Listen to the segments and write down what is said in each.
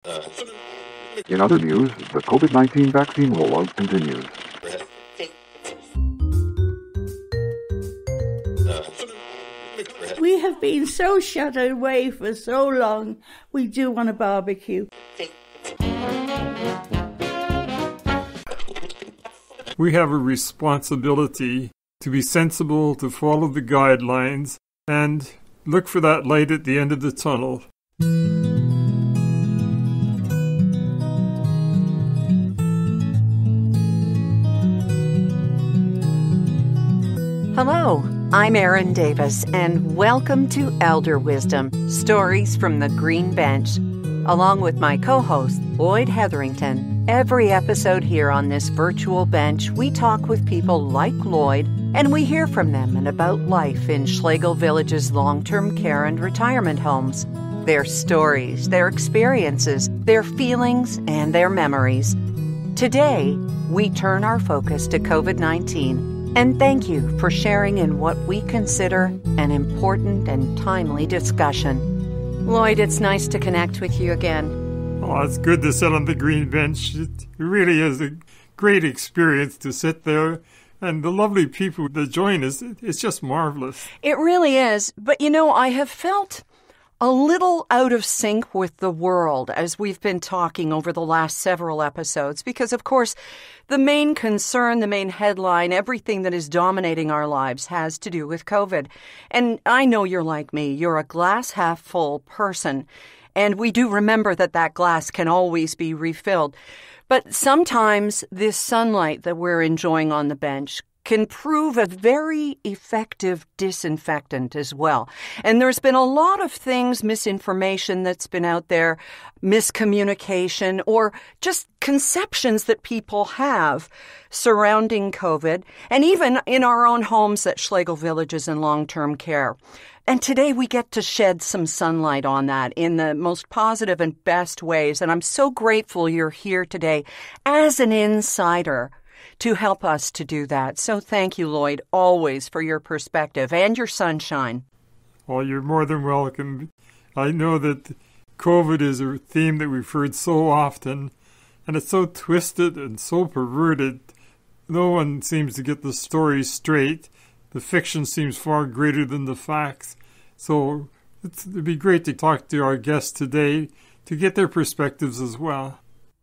In other news, the Covid-19 vaccine rollout continues. We have been so shut away for so long, we do want a barbecue. We have a responsibility to be sensible, to follow the guidelines, and look for that light at the end of the tunnel. Hello, I'm Erin Davis, and welcome to Elder Wisdom, Stories from the Green Bench. Along with my co-host, Lloyd Hetherington, every episode here on this virtual bench, we talk with people like Lloyd, and we hear from them and about life in Schlegel Village's long-term care and retirement homes. Their stories, their experiences, their feelings, and their memories. Today, we turn our focus to COVID-19. And thank you for sharing in what we consider an important and timely discussion. Lloyd, it's nice to connect with you again. Oh, it's good to sit on the green bench. It really is a great experience to sit there. And the lovely people that join us, it's just marvelous. It really is. But, you know, I have felt a little out of sync with the world as we've been talking over the last several episodes because, of course, the main concern, the main headline, everything that is dominating our lives has to do with COVID. And I know you're like me. You're a glass half full person. And we do remember that that glass can always be refilled. But sometimes this sunlight that we're enjoying on the bench can prove a very effective disinfectant as well. And there's been a lot of things, misinformation that's been out there, miscommunication, or just conceptions that people have surrounding COVID, and even in our own homes at Schlegel Villages and long-term care. And today we get to shed some sunlight on that in the most positive and best ways. And I'm so grateful you're here today as an insider to help us to do that. So thank you, Lloyd, always for your perspective and your sunshine. Well, you're more than welcome. I know that COVID is a theme that we've heard so often, and it's so twisted and so perverted. No one seems to get the story straight. The fiction seems far greater than the facts. So it'd be great to talk to our guests today to get their perspectives as well.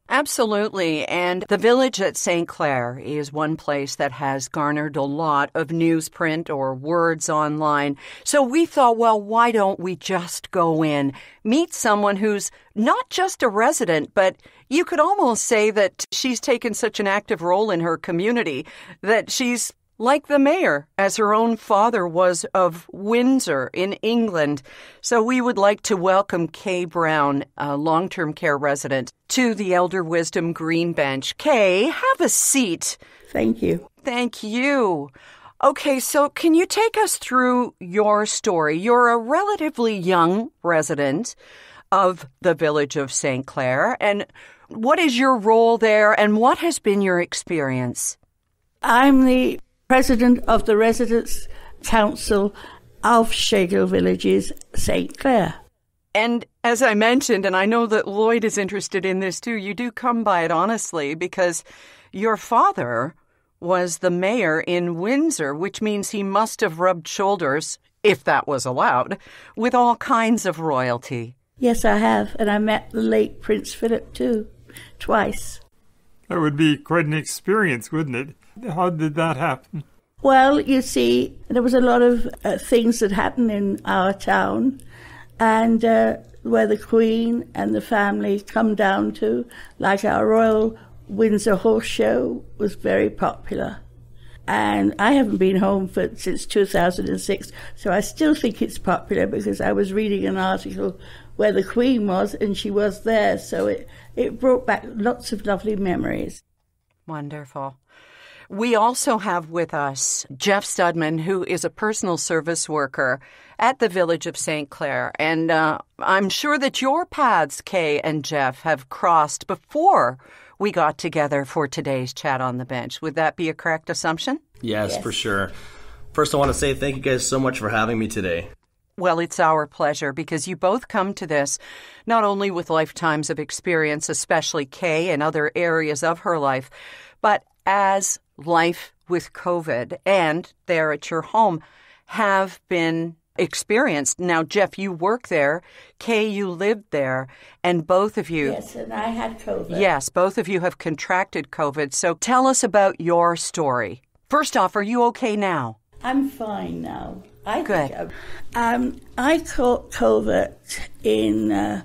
Absolutely. And the village at St. Clair is one place that has garnered a lot of newsprint or words online. So we thought, well, why don't we just go in, meet someone who's not just a resident, but you could almost say that she's taken such an active role in her community that she's like the mayor, as her own father was of Winsdor in England. So we would like to welcome Kaye Brown, a long-term care resident, to the Elder Wisdom Green Bench. Kaye, have a seat. Thank you. Thank you. Okay, so can you take us through your story? You're a relatively young resident of the village of St. Clair, and what is your role there, and what has been your experience? I'm the President of the Residents' Council of Schlegel Villages, St. Clair. And as I mentioned, and I know that Lloyd is interested in this too, you do come by it honestly because your father was the mayor in Winsdor, which means he must have rubbed shoulders, if that was allowed, with all kinds of royalty. Yes, I have, and I met the late Prince Philip too, twice. That would be quite an experience, wouldn't it? How did that happen? Well, you see, there was a lot of things that happened in our town, and where the Queen and the family come down to, like our Royal Windsor Horse Show was very popular. And I haven't been home since 2006, so I still think it's popular because I was reading an article where the Queen was, and she was there, so it brought back lots of lovely memories. Wonderful. We also have with us Jeff Studman, who is a personal service worker at the village of St. Clair. And I'm sure that your paths, Kaye and Jeff, have crossed before we got together for today's chat on the bench. Would that be a correct assumption? Yes, for sure. First, I want to say thank you guys so much for having me today. Well, it's our pleasure because you both come to this not only with lifetimes of experience, especially Kaye and other areas of her life, but as life with COVID and there at your home have been experienced. Now, Jeff, you work there. Kaye, you lived there. And both of you... Yes, and I had COVID. Yes, both of you have contracted COVID. So tell us about your story. First off, are you okay now? I'm fine now. Good. I caught COVID in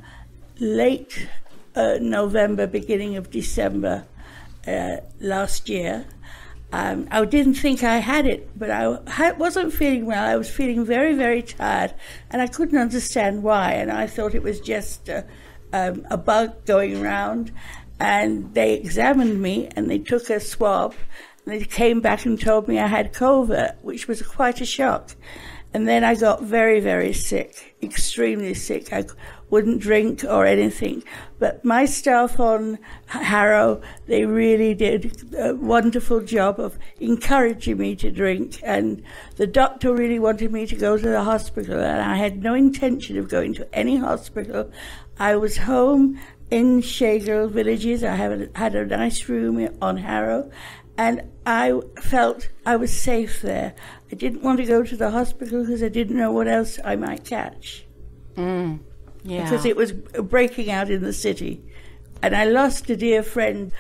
late November, beginning of December last year. I didn't think I had it, but I wasn't feeling well. I was feeling very, very tired, and I couldn't understand why. And I thought it was just a bug going around. And they examined me, and they took a swab, and they came back and told me I had COVID, which was quite a shock. And then I got very, very sick, extremely sick. I wouldn't drink or anything. But my staff on Harrow, they really did a wonderful job of encouraging me to drink. And the doctor really wanted me to go to the hospital, and I had no intention of going to any hospital. I was home in Shangle Villages. I had a nice room on Harrow, and I felt I was safe there. I didn't want to go to the hospital because I didn't know what else I might catch. Yeah. Because it was breaking out in the city. And I lost a dear friend.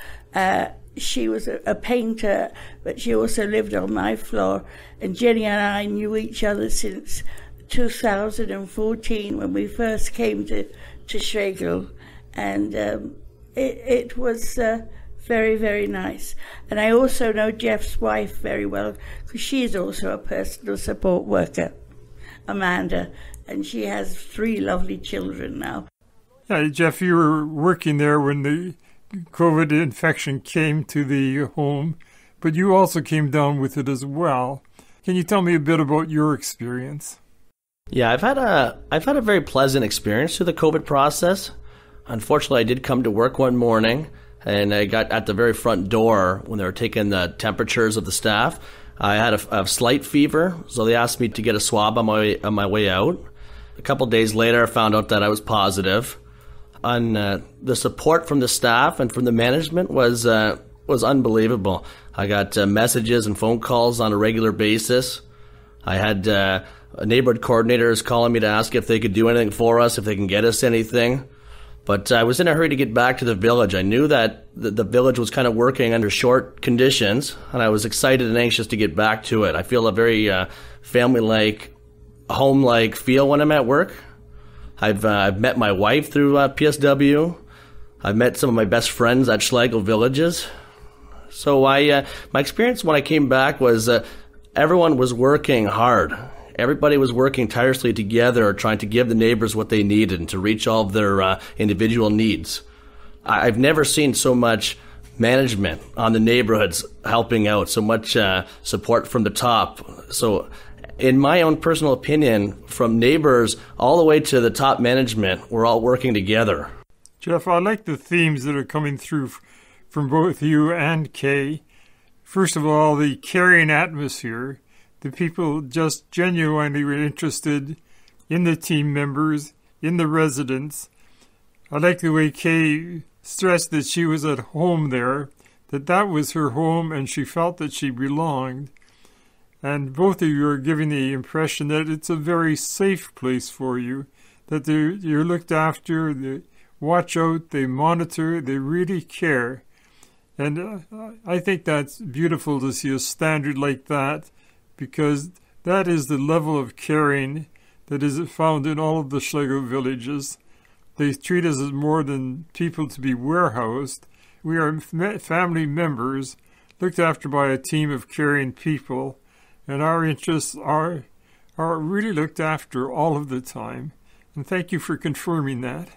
She was a painter, but she also lived on my floor. And Jenny and I knew each other since 2014 when we first came to Shangle. And it was very, very nice. And I also know Jeff's wife very well because she's also a personal support worker, Amanda, and she has 3 lovely children now. Yeah, Jeff, you were working there when the COVID infection came to the home, but you also came down with it as well. Can you tell me a bit about your experience? Yeah, I've had a very pleasant experience through the COVID process. Unfortunately, I did come to work one morning, and I got at the very front door when they were taking the temperatures of the staff. I had a slight fever, so they asked me to get a swab on my way out. A couple days later, I found out that I was positive. And the support from the staff and from the management was unbelievable. I got messages and phone calls on a regular basis. I had neighborhood coordinators calling me to ask if they could do anything for us, if they can get us anything. But I was in a hurry to get back to the village. I knew that the village was kind of working under short conditions, and I was excited and anxious to get back to it. I feel a very family-like, home-like feel when I'm at work. I've met my wife through PSW. I've met some of my best friends at Schlegel Villages. So my experience when I came back was everyone was working hard. Everybody was working tirelessly together, trying to give the neighbors what they needed and to reach all of their individual needs. I've never seen so much management on the neighborhoods helping out, so much support from the top. So in my own personal opinion, from neighbors all the way to the top management, we're all working together. Jeff, I like the themes that are coming through from both you and Kaye. First of all, the caring atmosphere. The people just genuinely were interested in the team members, in the residents. I like the way Kaye stressed that she was at home there, that was her home and she felt that she belonged. And both of you are giving the impression that it's a very safe place for you, that you're looked after, they watch out, they monitor, they really care. And I think that's beautiful to see a standard like that, because that is the level of caring that is found in all of the Schlegel villages. They treat us as more than people to be warehoused. We are family members looked after by a team of caring people, and our interests are really looked after all of the time. And thank you for confirming that.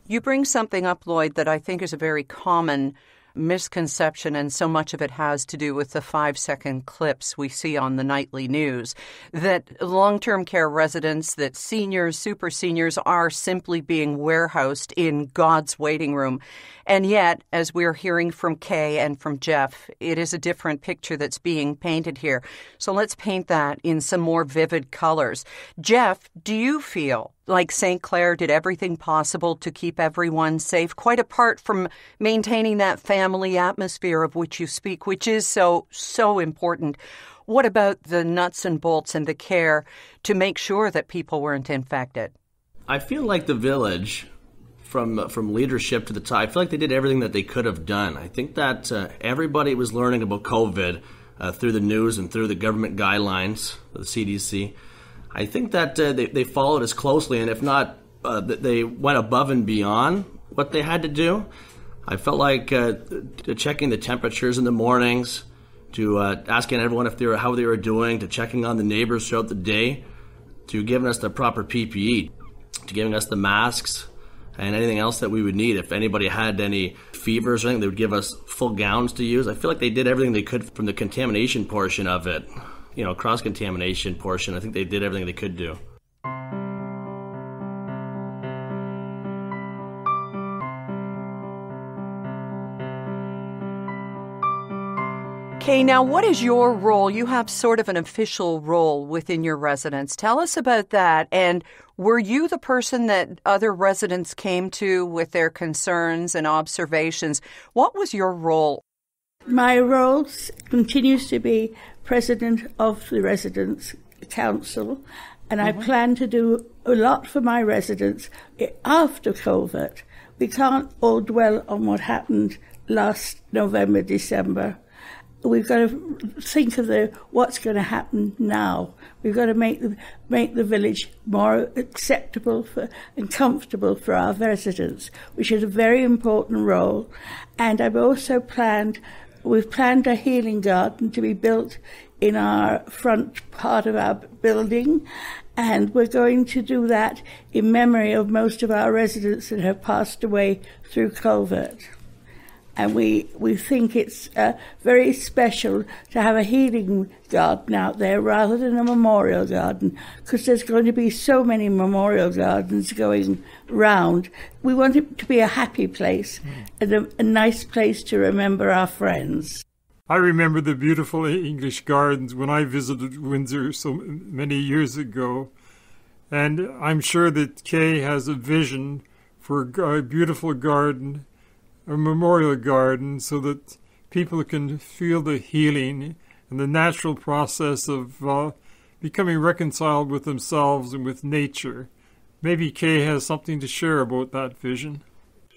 You bring something up, Lloyd, that I think is a very common misconception, and so much of it has to do with the 5-second clips we see on the nightly news, that long-term care residents, that seniors, super seniors are simply being warehoused in God's waiting room. And yet, as we're hearing from Kaye and from Jeff, it is a different picture that's being painted here. So let's paint that in some more vivid colors. Jeff, do you feel like St. Clair did everything possible to keep everyone safe, quite apart from maintaining that family atmosphere of which you speak, which is so important? What about the nuts and bolts and the care to make sure that people weren't infected? I feel like the village, from leadership to the top, I feel like they did everything that they could have done. I think that everybody was learning about COVID through the news and through the government guidelines, the CDC. I think that they followed us closely, and if not, they went above and beyond what they had to do. I felt like checking the temperatures in the mornings, to asking everyone how they were doing, to checking on the neighbours throughout the day, to giving us the proper PPE, to giving us the masks and anything else that we would need. If anybody had any fevers or anything, they would give us full gowns to use. I feel like they did everything they could from the contamination portion of it, cross-contamination portion. I think they did everything they could do. Kaye, now what is your role? You have sort of an official role within your residence. Tell us about that. And were you the person that other residents came to with their concerns and observations? What was your role? My role continues to be president of the Residents' Council, and I plan to do a lot for my residents after COVID. We can't all dwell on what happened last November, December. We've got to think of what's going to happen now. We've got to make the village more acceptable and comfortable for our residents, which is a very important role. And we've planned a healing garden to be built in our front part of our building, and we're going to do that in memory of most of our residents that have passed away through COVID. And we think it's very special to have a healing garden out there rather than a memorial garden, because there's going to be so many memorial gardens going round. We want it to be a happy place and a nice place to remember our friends. I remember the beautiful English gardens when I visited Windsor so many years ago, and I'm sure that Kaye has a vision for a beautiful garden, a memorial garden, so that people can feel the healing and the natural process of becoming reconciled with themselves and with nature. Maybe Kaye has something to share about that vision.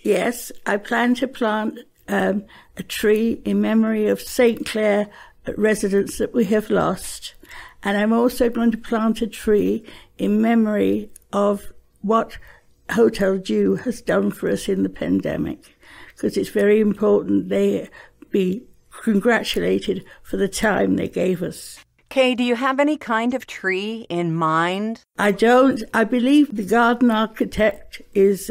Yes, I plan to plant a tree in memory of St. Clair residents that we have lost. And I'm also going to plant a tree in memory of what Hotel Dieu has done for us in the pandemic, because it's very important they be congratulated for the time they gave us. Kaye, do you have any kind of tree in mind? I don't. I believe the garden architect is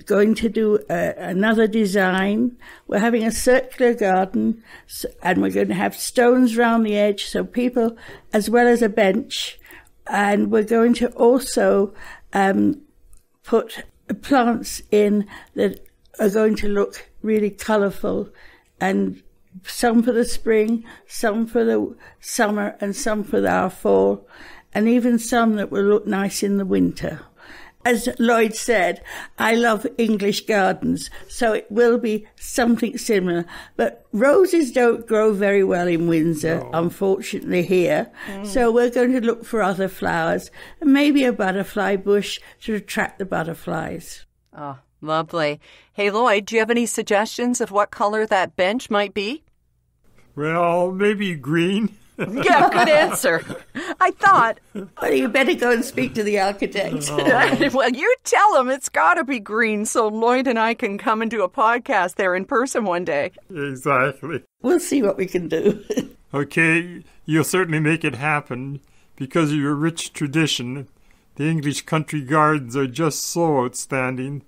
going to do another design. We're having a circular garden, and we're going to have stones round the edge so people, as well as a bench, and we're going to also put plants in that are going to look really colourful, and some for the spring, some for the summer, and some for our fall, and even some that will look nice in the winter. As Lloyd said, I love English gardens, so it will be something similar. But roses don't grow very well in Windsor, unfortunately, here. So we're going to look for other flowers, and maybe a butterfly bush to attract the butterflies. Oh, lovely. Hey, Lloyd, do you have any suggestions of what color that bench might be? Well, maybe green. Yeah, good answer. I thought. Well, you better go and speak to the architect. Well, you tell him it's got to be green so Lloyd and I can come and do a podcast there in person one day. Exactly. We'll see what we can do. Okay, you'll certainly make it happen because of your rich tradition. The English country gardens are just so outstanding.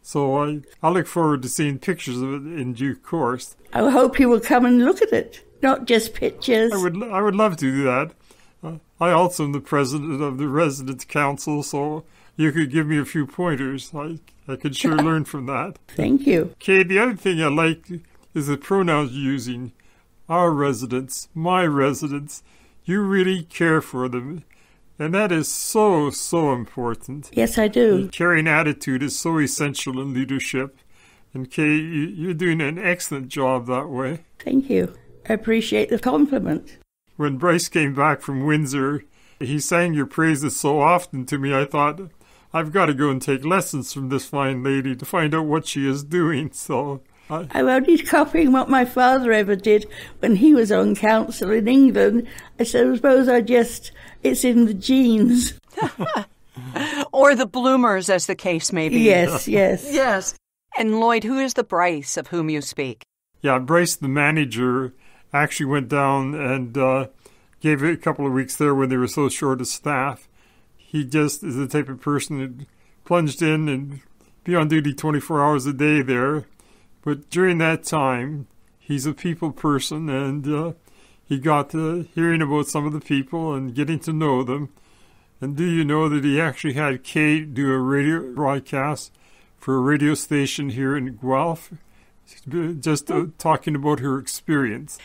So I look forward to seeing pictures of it in due course. I hope you will come and look at it, not just pictures. I would love to do that. I also am the president of the Residents' Council, so you could give me a few pointers. I could sure learn from that. Thank you. Kaye, the other thing I like is the pronouns you're using. Our residents, my residents. You really care for them. And that is so, so important. Yes, I do. The caring attitude is so essential in leadership. And Kaye, you're doing an excellent job that way. Thank you. I appreciate the compliment. When Bryce came back from Winsdor, he sang your praises so often to me, I thought, I've got to go and take lessons from this fine lady to find out what she is doing. So I'm only copying what my father ever did when he was on council in England. I suppose it's in the genes. Or the bloomers, as the case may be. Yes. Yes. And Lloyd, who is the Bryce of whom you speak? Yeah, Bryce, the manager, actually went down and gave it a couple of weeks there when they were so short of staff. He just is the type of person that plunged in and be on duty 24 hours a day there. But during that time, he's a people person, and he got hearing about some of the people and getting to know them. And do you know that he actually had Kaye do a radio broadcast for a radio station here in Guelph, just talking about her experience?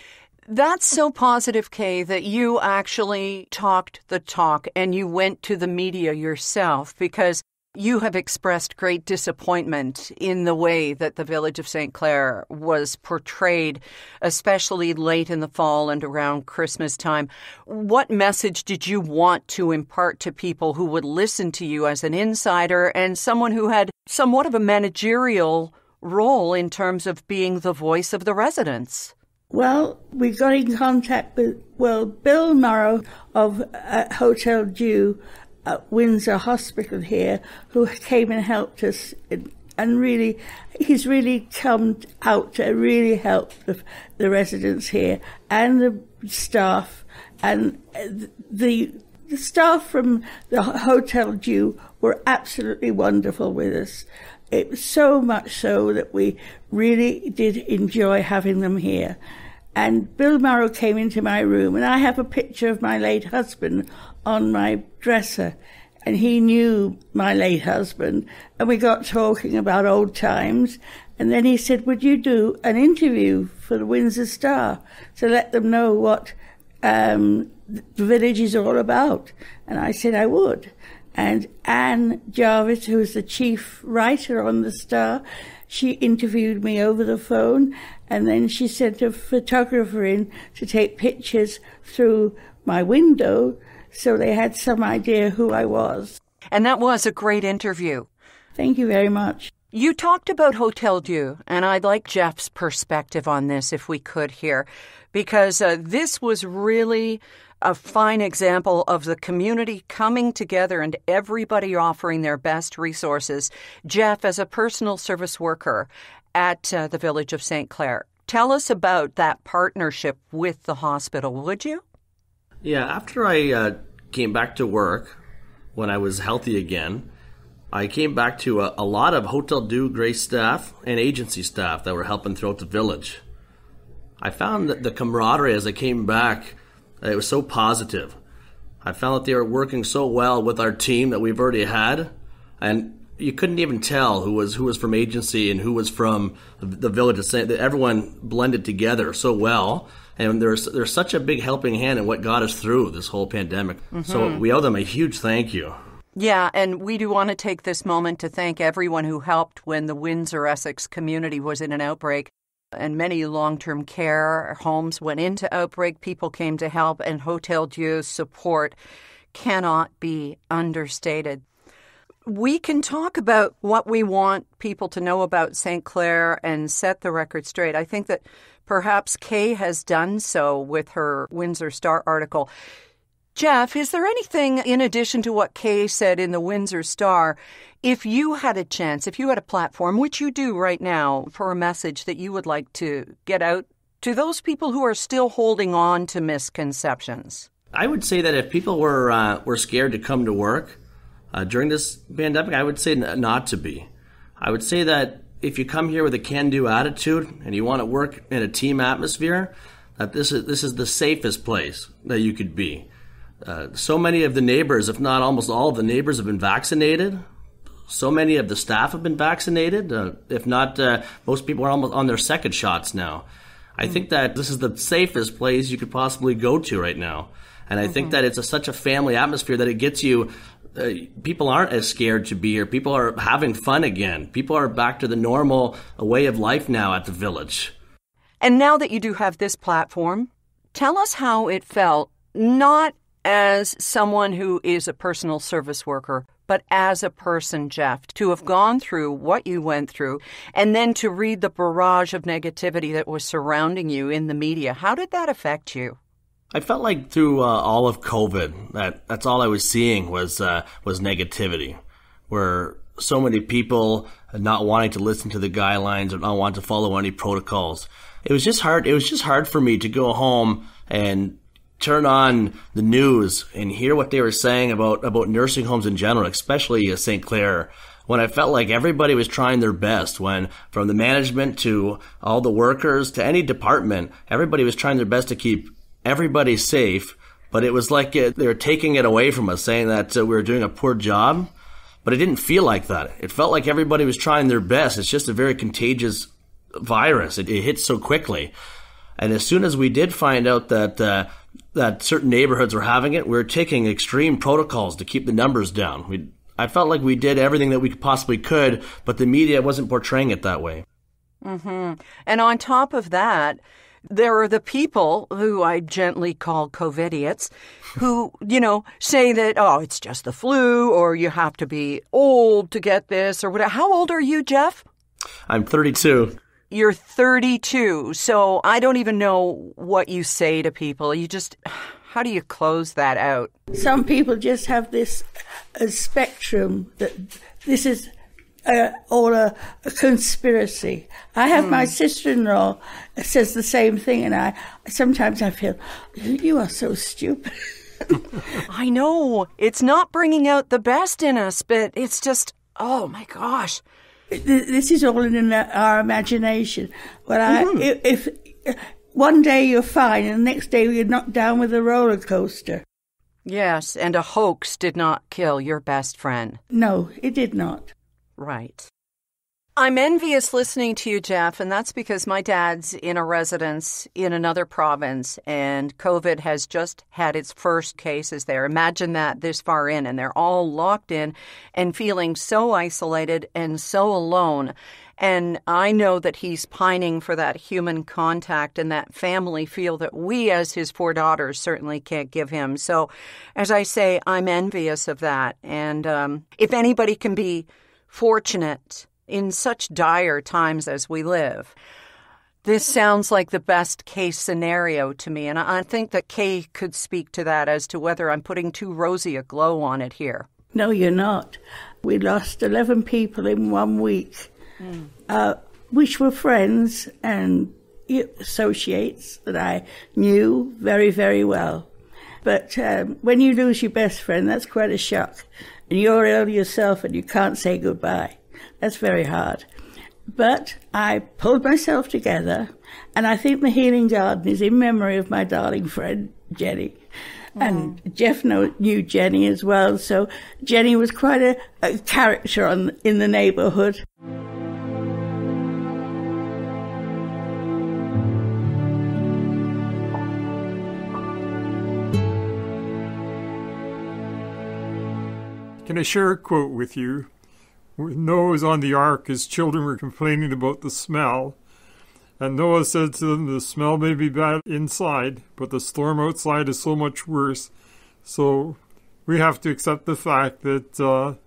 That's so positive, Kaye, that you actually talked the talk and you went to the media yourself, because you have expressed great disappointment in the way that the village of St. Clair was portrayed, especially late in the fall and around Christmas time. What message did you want to impart to people who would listen to you as an insider and someone who had somewhat of a managerial role in terms of being the voice of the residents? Well, we got in contact with, Bill Morrow of Hotel Dieu at Winsdor Hospital here, who came and helped us, and really, he's really come out to really help the residents here and the staff. And the staff from the Hotel Dieu were absolutely wonderful with us. It was so much so that we really did enjoy having them here. And Bill Morrow came into my room, and I have a picture of my late husband on my dresser. And he knew my late husband, and we got talking about old times. And then he said, would you do an interview for the Windsor Star to let them know what the village is all about? And I said I would. And Anne Jarvis, who was the chief writer on the Star, she interviewed me over the phone, and then she sent a photographer in to take pictures through my window so they had some idea who I was. And that was a great interview. Thank you very much. You talked about Hotel Dieu, and I'd like Jeff's perspective on this if we could here, because this was really a fine example of the community coming together and everybody offering their best resources. Jeff, as a personal service worker at the village of St. Clair, tell us about that partnership with the hospital, would you? Yeah, after I came back to work, when I was healthy again, I came back to a lot of Hotel Dieu Grace staff and agency staff that were helping throughout the village. I found that the camaraderie as I came back, it was so positive. I found that they were working so well with our team that we've already had, and you couldn't even tell who was from agency and who was from the village. Everyone blended together so well, and there's such a big helping hand in what got us through this whole pandemic. Mm-hmm. So we owe them a huge thank you. Yeah, and we do want to take this moment to thank everyone who helped when the Windsor Essex community was in an outbreak. And many long-term care homes went into outbreak. People came to help, and Hotel Dieu's support cannot be understated. We can talk about what we want people to know about St. Clair and set the record straight. I think that perhaps Kaye has done so with her Windsor Star article. Jeff, is there anything in addition to what Kaye said in the Windsor Star, if you had a chance, if you had a platform, which you do right now, for a message that you would like to get out to those people who are still holding on to misconceptions? I would say that if people were scared to come to work during this pandemic, I would say not to be. I would say that if you come here with a can-do attitude and you want to work in a team atmosphere, that this is the safest place that you could be. So many of the neighbors, if not almost all of the neighbors, have been vaccinated. So many of the staff have been vaccinated. If not, most people are almost on their second shots now. I think that this is the safest place you could possibly go to right now. And I think that it's such a family atmosphere that it gets you, people aren't as scared to be here. People are having fun again. People are back to the normal way of life now at the village. And now that you do have this platform, tell us how it felt, not as someone who is a personal service worker, but as a person, Jeff, to have gone through what you went through and then to read the barrage of negativity that was surrounding you in the media. How did that affect you? I felt like through all of COVID, that's all I was seeing was negativity, where so many people not wanting to listen to the guidelines or not wanting to follow any protocols. It was just hard. It was just hard for me to go home and turn on the news and hear what they were saying about nursing homes in general, especially St. Clair, when I felt like everybody was trying their best, when from the management to all the workers to any department, everybody was trying their best to keep everybody safe. But it was like they were taking it away from us, saying that we were doing a poor job. But it didn't feel like that. It felt like everybody was trying their best. It's just a very contagious virus. It hits so quickly. And as soon as we did find out that certain neighborhoods were having it, we were taking extreme protocols to keep the numbers down. I felt like we did everything that we possibly could, but the media wasn't portraying it that way. Mm-hmm. And on top of that, there are the people who I gently call COVIDiots who, say that, oh, it's just the flu, or you have to be old to get this, or whatever. How old are you, Jeff? I'm 32. You're 32, so I don't even know what you say to people. How do you close that out? Some people just have this spectrum that this is all a conspiracy. I have my sister-in-law says the same thing, and sometimes I feel, you are so stupid. I know. It's not bringing out the best in us, but it's just, oh my gosh. This is all in our imagination. Well, if one day you're fine and the next day you're knocked down with a roller coaster. Yes, and a hoax did not kill your best friend. No, it did not. Right. I'm envious listening to you, Jeff, and that's because my dad's in a residence in another province, and COVID has just had its first cases there. Imagine that this far in, and they're all locked in and feeling so isolated and so alone. And I know that he's pining for that human contact and that family feel that we, as his 4 daughters, certainly can't give him. So, as I say, I'm envious of that. And if anybody can be fortunate in such dire times as we live, this sounds like the best case scenario to me. And I think that Kaye could speak to that as to whether I'm putting too rosy a glow on it here. No, you're not. We lost 11 people in 1 week, which were friends and associates that I knew very, very well. But when you lose your best friend, that's quite a shock. And you're ill yourself and you can't say goodbye. That's very hard. But I pulled myself together, and I think the healing garden is in memory of my darling friend, Jenny. And Jeff knew Jenny as well, so Jenny was quite a character in the neighbourhood. Can I share a quote with you? When Noah was on the ark, his children were complaining about the smell. And Noah said to them, the smell may be bad inside, but the storm outside is so much worse. So we have to accept the fact that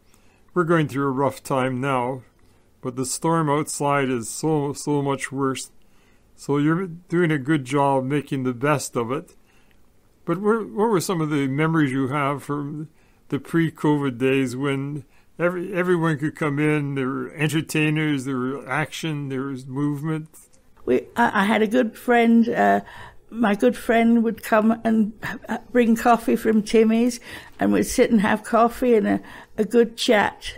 we're going through a rough time now, but the storm outside is so much worse. So you're doing a good job making the best of it. But what were some of the memories you have from the pre-COVID days when everyone could come in? There were entertainers, there were action, there was movement. I had a good friend. My good friend would come and bring coffee from Timmy's, and we'd sit and have coffee and a good chat.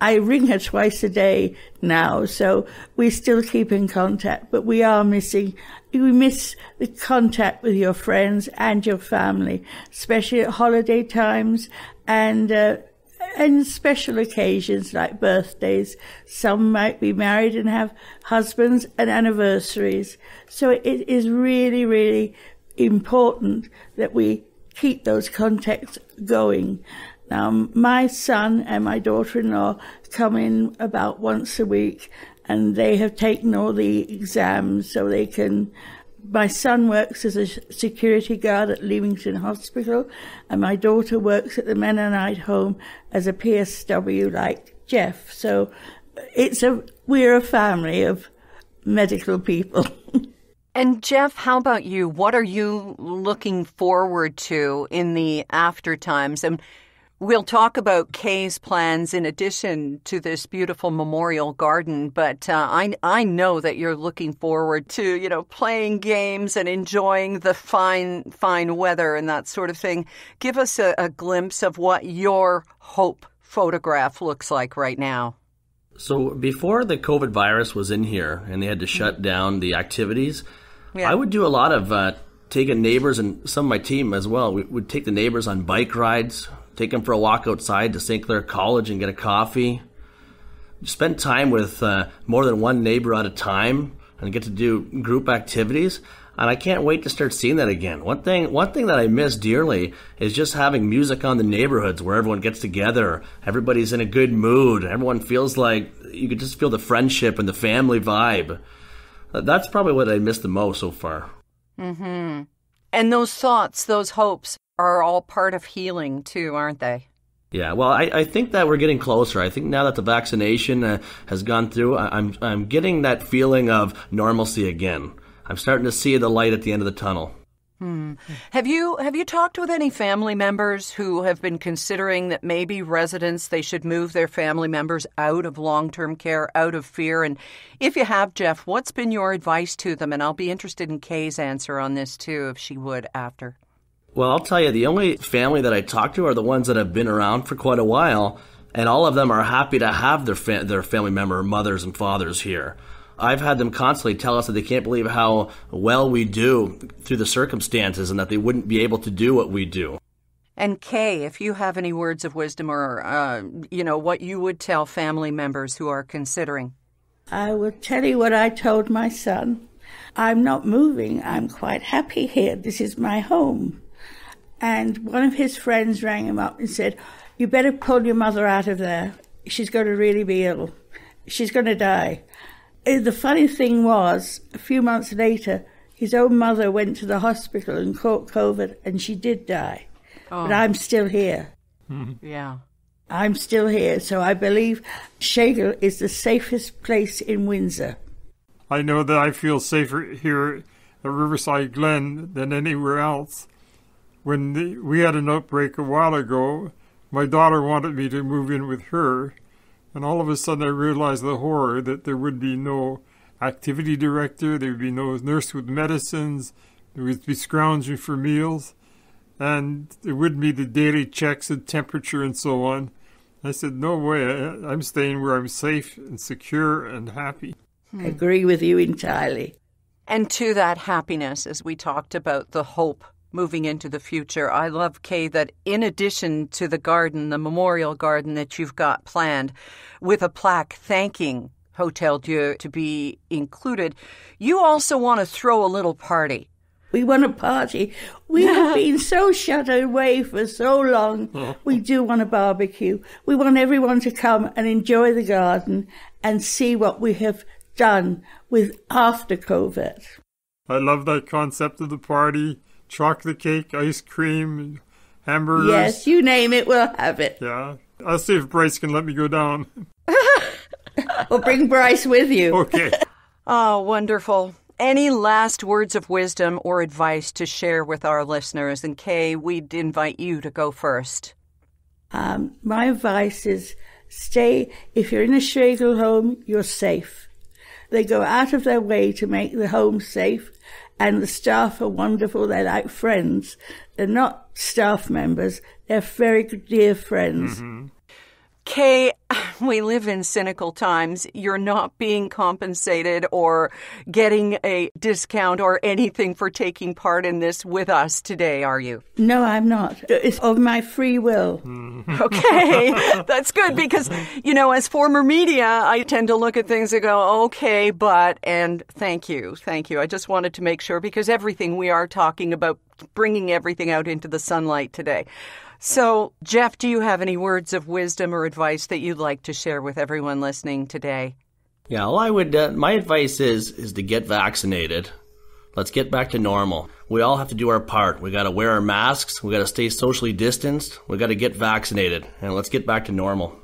I ring her twice a day now, so we still keep in contact, but we miss the contact with your friends and your family, especially at holiday times and special occasions like birthdays. Some might be married and have husbands, and anniversaries. So it is really, really important that we keep those contacts going. Now, my son and my daughter-in-law come in about once a week, and they have taken all the exams so they can. My son works as a security guard at Leamington Hospital, and my daughter works at the Mennonite Home as a PSW like Jeff. So we're a family of medical people. And Jeff, how about you? What are you looking forward to in the after times? And we'll talk about Kaye's plans in addition to this beautiful memorial garden, but I know that you're looking forward to, playing games and enjoying the fine weather and that sort of thing. Give us a glimpse of what your hope photograph looks like right now. So before the COVID virus was in here and they had to shut down the activities, I would do a lot of taking neighbors and some of my team as well. We would take the neighbors on bike rides, take them for a walk outside to St. Clair College and get a coffee. Spend time with more than one neighbor at a time and get to do group activities. And I can't wait to start seeing that again. One thing that I miss dearly is just having music on the neighborhoods where everyone gets together. Everybody's in a good mood. Everyone feels like you could just feel the friendship and the family vibe. That's probably what I miss the most so far. Mm-hmm. And those thoughts, those hopes are all part of healing too, aren't they? Yeah, well, I think that we're getting closer. I think now that the vaccination has gone through, I'm getting that feeling of normalcy again. I'm starting to see the light at the end of the tunnel. Have you talked with any family members who have been considering that maybe residents, they should move their family members out of long-term care, out of fear? And if you have, Jeff, what's been your advice to them? And I'll be interested in Kaye's answer on this too, if she would after. Well, I'll tell you, the only family that I talk to are the ones that have been around for quite a while, and all of them are happy to have their family member, mothers and fathers here. I've had them constantly tell us that they can't believe how well we do through the circumstances and that they wouldn't be able to do what we do. And Kaye, if you have any words of wisdom or, what you would tell family members who are considering. I will tell you what I told my son. I'm not moving. I'm quite happy here. This is my home. And one of his friends rang him up and said, "You better pull your mother out of there. She's going to really be ill. She's going to die." The funny thing was, a few months later, his own mother went to the hospital and caught COVID, and she did die. Oh. But I'm still here. Mm-hmm. Yeah. I'm still here, so I believe Schlegel is the safest place in Windsor. I know that I feel safer here at Riverside Glen than anywhere else. When we had an outbreak a while ago, my daughter wanted me to move in with her. And all of a sudden I realized the horror that there would be no activity director, there would be no nurse with medicines, there would be scrounging for meals, and there wouldn't be the daily checks and temperature and so on. I said, no way, I'm staying where I'm safe and secure and happy. I agree with you entirely. And to that happiness, as we talked about the hope moving into the future, I love, Kaye, that in addition to the garden, the memorial garden that you've got planned, with a plaque thanking Hotel Dieu to be included, you also want to throw a little party. We want a party. We have been so shut away for so long. We do want a barbecue. We want everyone to come and enjoy the garden and see what we have done with after COVID. I love that concept of the party. Chocolate cake, ice cream, hamburgers. Yes, you name it, we'll have it. Yeah. I'll see if Bryce can let me go down. Or bring Bryce with you. Okay. Oh, wonderful. Any last words of wisdom or advice to share with our listeners? And Kaye, we'd invite you to go first. My advice is if you're in a Schlegel home, you're safe. They go out of their way to make the home safe. And the staff are wonderful. They're like friends. They're not staff members. They're very dear friends. Kaye, we live in cynical times. You're not being compensated or getting a discount or anything for taking part in this with us today, are you? No, I'm not. It's of my free will. Okay, that's good because, as former media, I tend to look at things and go, okay, but, and thank you. I just wanted to make sure because everything we are talking about, bringing everything out into the sunlight today. So, Jeff, do you have any words of wisdom or advice that you'd like to share with everyone listening today? Yeah, well, my advice is to get vaccinated. Let's get back to normal. We all have to do our part. We got to wear our masks. We got to stay socially distanced. We got to get vaccinated, and let's get back to normal.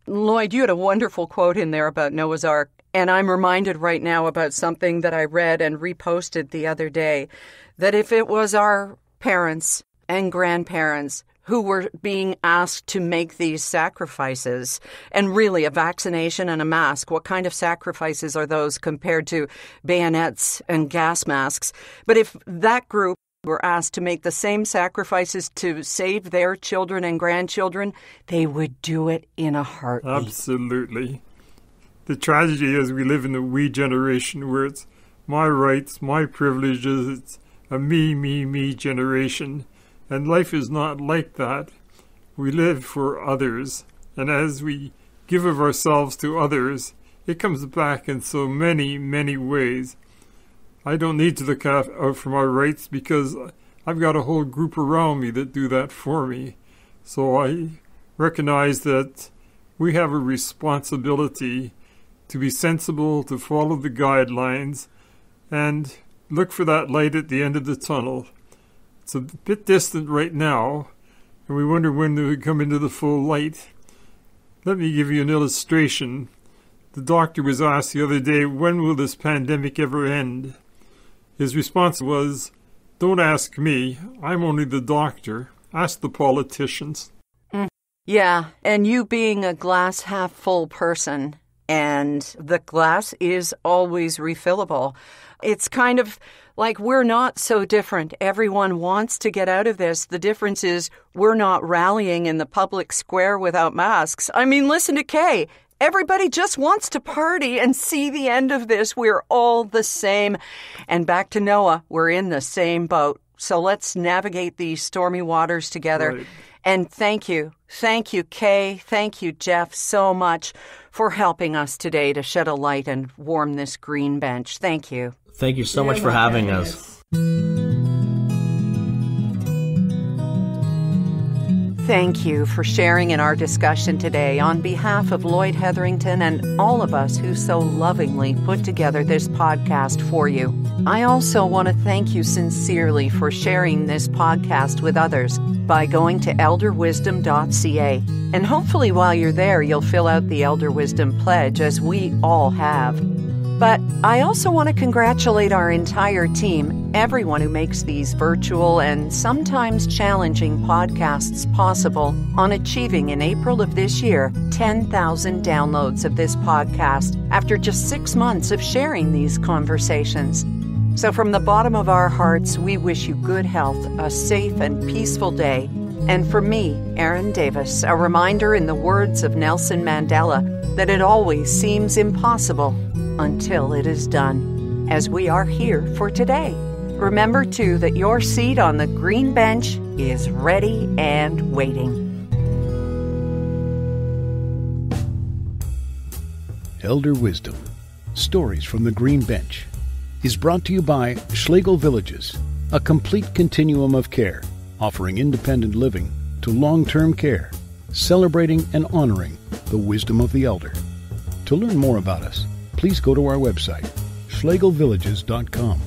Lloyd, you had a wonderful quote in there about Noah's Ark, and I'm reminded right now about something that I read and reposted the other day, that if it was our parents and grandparents who were being asked to make these sacrifices, and really a vaccination and a mask, what kind of sacrifices are those compared to bayonets and gas masks? But if that group were asked to make the same sacrifices to save their children and grandchildren, they would do it in a heartbeat. Absolutely. The tragedy is we live in a we generation where it's my rights, my privileges, it's a me generation. And life is not like that. We live for others. And as we give of ourselves to others, it comes back in so many, many ways. I don't need to look out for my rights because I've got a whole group around me that do that for me. So I recognize that we have a responsibility to be sensible, to follow the guidelines, and look for that light at the end of the tunnel. It's a bit distant right now, and we wonder when it will come into the full light. Let me give you an illustration. The doctor was asked the other day, when will this pandemic ever end? His response was, don't ask me, I'm only the doctor. Ask the politicians. Yeah, and you being a glass half full person, and the glass is always refillable. It's kind of like we're not so different. Everyone wants to get out of this. The difference is we're not rallying in the public square without masks. I mean, listen to Kaye. Everybody just wants to party and see the end of this. We're all the same. And back to Noah, we're in the same boat. So let's navigate these stormy waters together. Right. And thank you, Kaye, thank you, Jeff, so much for helping us today to shed a light and warm this green bench. Thank you. Thank you so much for having us. Thank you for sharing in our discussion today on behalf of Lloyd Hetherington and all of us who so lovingly put together this podcast for you. I also want to thank you sincerely for sharing this podcast with others by going to elderwisdom.ca. And hopefully while you're there, you'll fill out the Elder Wisdom Pledge, as we all have. But I also want to congratulate our entire team, everyone who makes these virtual and sometimes challenging podcasts possible, on achieving in April of this year 10,000 downloads of this podcast after just 6 months of sharing these conversations. So from the bottom of our hearts, we wish you good health, a safe and peaceful day. And for me, Erin Davis, a reminder in the words of Nelson Mandela that it always seems impossible until it is done, as we are here for today. Remember, too, that your seat on the green bench is ready and waiting. Elder Wisdom, Stories from the Green Bench, is brought to you by Schlegel Villages, a complete continuum of care, offering independent living to long-term care, celebrating and honoring the wisdom of the elder. To learn more about us, please go to our website, schlegelvillages.com.